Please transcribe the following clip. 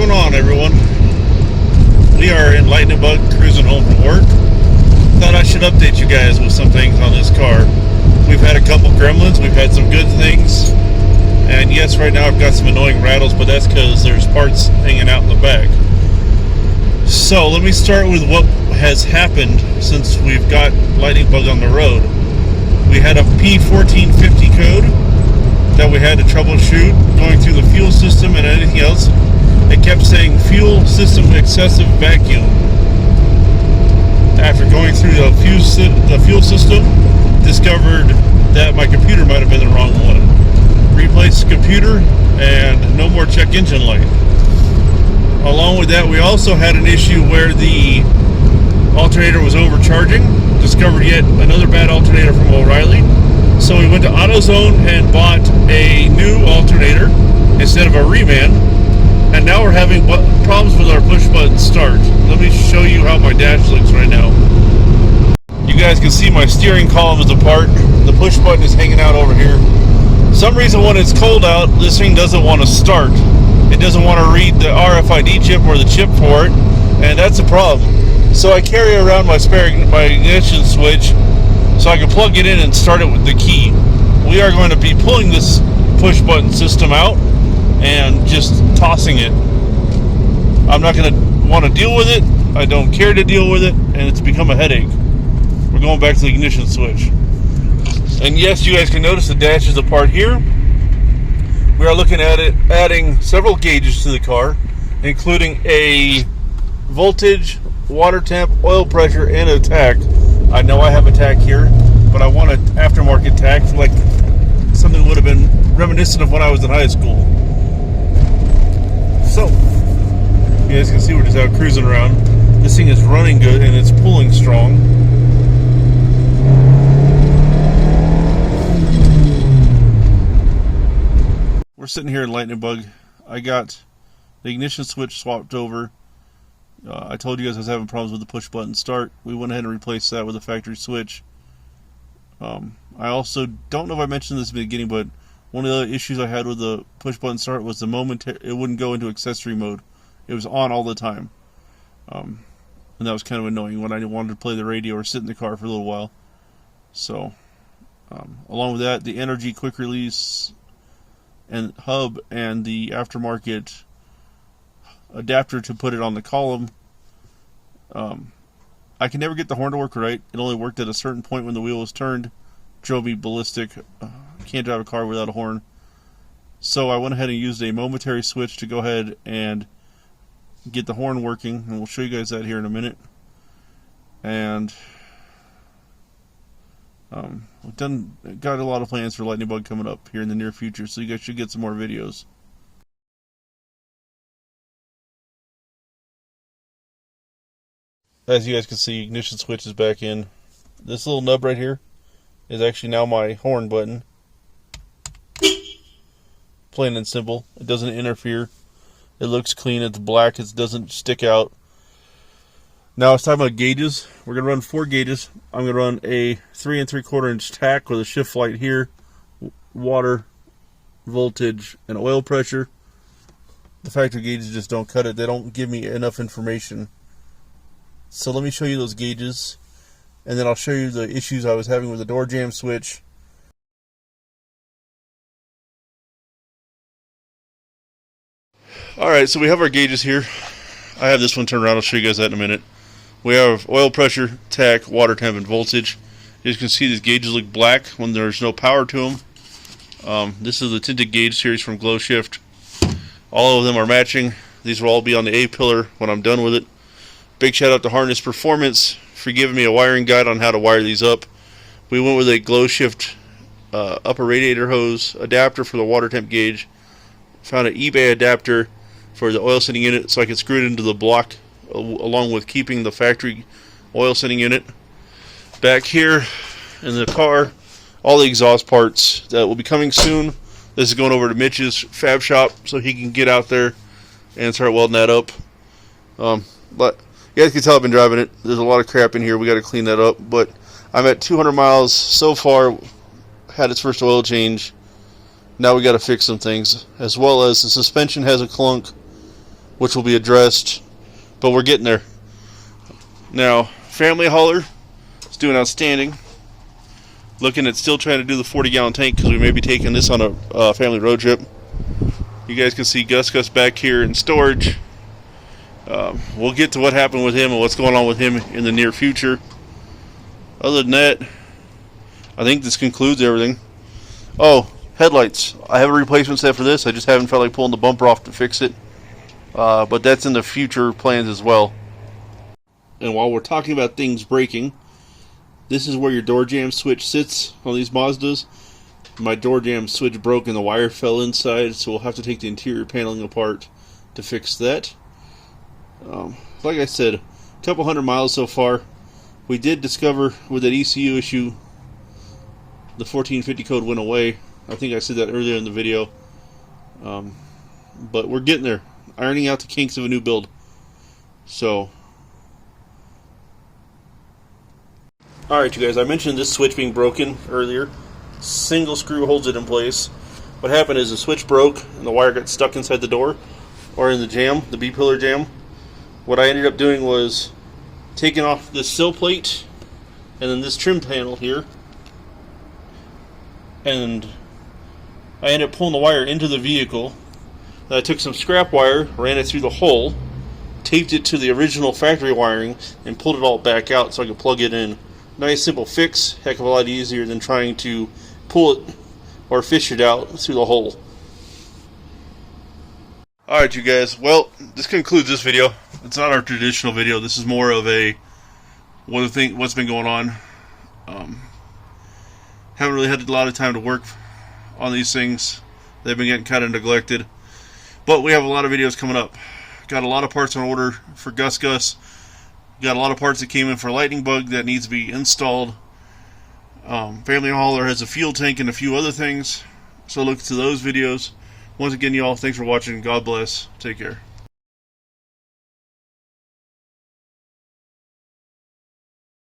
going on, everyone? We are in Lightnin Bug, cruising home from work. Thought I should update you guys with some things on this car. We've had a couple gremlins, we've had some good things, and yes, right now I've got some annoying rattles, but that's because there's parts hanging out in the back. So let me start with what has happened since we've got Lightnin Bug on the road. We had a P1450 code that we had to troubleshoot going through the fuel system and anything else. It kept saying fuel system excessive vacuum. After going through the fuel system, discovered that my computer might have been the wrong one. Replaced the computer and no more check engine light. Along with that, we also had an issue where the alternator was overcharging. Discovered yet another bad alternator from O'Reilly. So we went to AutoZone and bought a new alternator instead of a reman. And now we're having problems with our push button start. Let me show you how my dash looks right now. You guys can see my steering column is apart. The push button is hanging out over here. Some reason when it's cold out, this thing doesn't want to start. It doesn't want to read the RFID chip or the chip for it, and that's a problem. So I carry around my ignition switch so I can plug it in and start it with the key. We are going to be pulling this push button system out and just tossing it. I'm not going to want to deal with it. I don't care to deal with it, and it's become a headache. We're going back to the ignition switch. And yes, you guys can notice the dash is apart here. We are looking at it adding several gauges to the car, including a voltage, water temp, oil pressure, and a tach. I know I have a tach here, but I want an aftermarket tach, like something that would have been reminiscent of when I was in high school. So, you guys can see we're just out cruising around. This thing is running good and it's pulling strong. We're sitting here in Lightnin Bug. I got the ignition switch swapped over. I told you guys I was having problems with the push button start. We went ahead and replaced that with a factory switch. I also don't know if I mentioned this in the beginning, but one of the other issues I had with the push button start was it wouldn't go into accessory mode. It was on all the time. And that was kind of annoying when I wanted to play the radio or sit in the car for a little while. So, along with that, the energy quick release and hub and the aftermarket adapter to put it on the column. I can never get the horn to work right. It only worked at a certain point when the wheel was turned. Drove me ballistic. Can't drive a car without a horn. So I went ahead and used a momentary switch to go ahead and get the horn working, and we'll show you guys that here in a minute. And we've got a lot of plans for Lightnin Bug coming up here in the near future, so you guys should get some more videos. As you guys can see, ignition switch is back in. This little nub right here is actually now my horn button. Plain and simple. It doesn't interfere. It looks clean. It's black. It doesn't stick out. Now it's time about gauges. We're going to run 4 gauges. I'm going to run a 3 3/4 inch tach with a shift light here, water, voltage, and oil pressure. The factory gauges just don't cut it. They don't give me enough information. So let me show you those gauges, and then I'll show you the issues I was having with the door jamb switch. Alright, so we have our gauges here. I have this one turned around. I'll show you guys that in a minute. We have oil pressure, tach, water temp, and voltage. As you can see, these gauges look black when there's no power to them. This is the tinted gauge series from Glow Shift. All of them are matching. These will all be on the A pillar when I'm done with it. Big shout out to Harness Performance for giving me a wiring guide on how to wire these up. We went with a Glow Shift upper radiator hose adapter for the water temp gauge. Found an eBay adapter for the oil sending unit so I can screw it into the block along with keeping the factory oil sending unit. Back here in the car, all the exhaust parts that will be coming soon. This is going over to Mitch's fab shop so he can get out there and start welding that up. But you guys can tell I've been driving it. There's a lot of crap in here. We got to clean that up. But I'm at 200 miles so far. Had its first oil change. Now we got to fix some things, as well as the suspension has a clunk which will be addressed, but we're getting there. Now, family hauler is doing outstanding. Looking at still trying to do the 40-gallon tank because we may be taking this on a family road trip. You guys can see Gus back here in storage. We'll get to what happened with him and what's going on with him in the near future. Other than that, I think this concludes everything. Oh, headlights. I have a replacement set for this. I just haven't felt like pulling the bumper off to fix it. But that's in the future plans as well. And while we're talking about things breaking, this is where your door jamb switch sits on these Mazdas. My door jamb switch broke and the wire fell inside, so we'll have to take the interior paneling apart to fix that. Like I said, a couple hundred miles so far. We did discover with that ECU issue, the 1450 code went away. I think I said that earlier in the video. But we're getting there. Ironing out the kinks of a new build. So, alright you guys, I mentioned this switch being broken earlier. Single screw holds it in place. What happened is the switch broke and the wire got stuck inside the door, or in the jamb, the B-pillar jamb. What I ended up doing was taking off this sill plate and then this trim panel here, and I ended up pulling the wire into the vehicle. Then I took some scrap wire, ran it through the hole, taped it to the original factory wiring, and pulled it all back out so I could plug it in. Nice simple fix, heck of a lot easier than trying to pull it or fish it out through the hole. Alright you guys, well, this concludes this video. It's not our traditional video. This is more of a what's been going on. Haven't really had a lot of time to work on these things. They've been getting kind of neglected. But we have a lot of videos coming up. Got a lot of parts on order for Gus. Got a lot of parts that came in for Lightnin Bug that needs to be installed. Family hauler has a fuel tank and a few other things. So look to those videos. Once again, y'all, thanks for watching. God bless. Take care.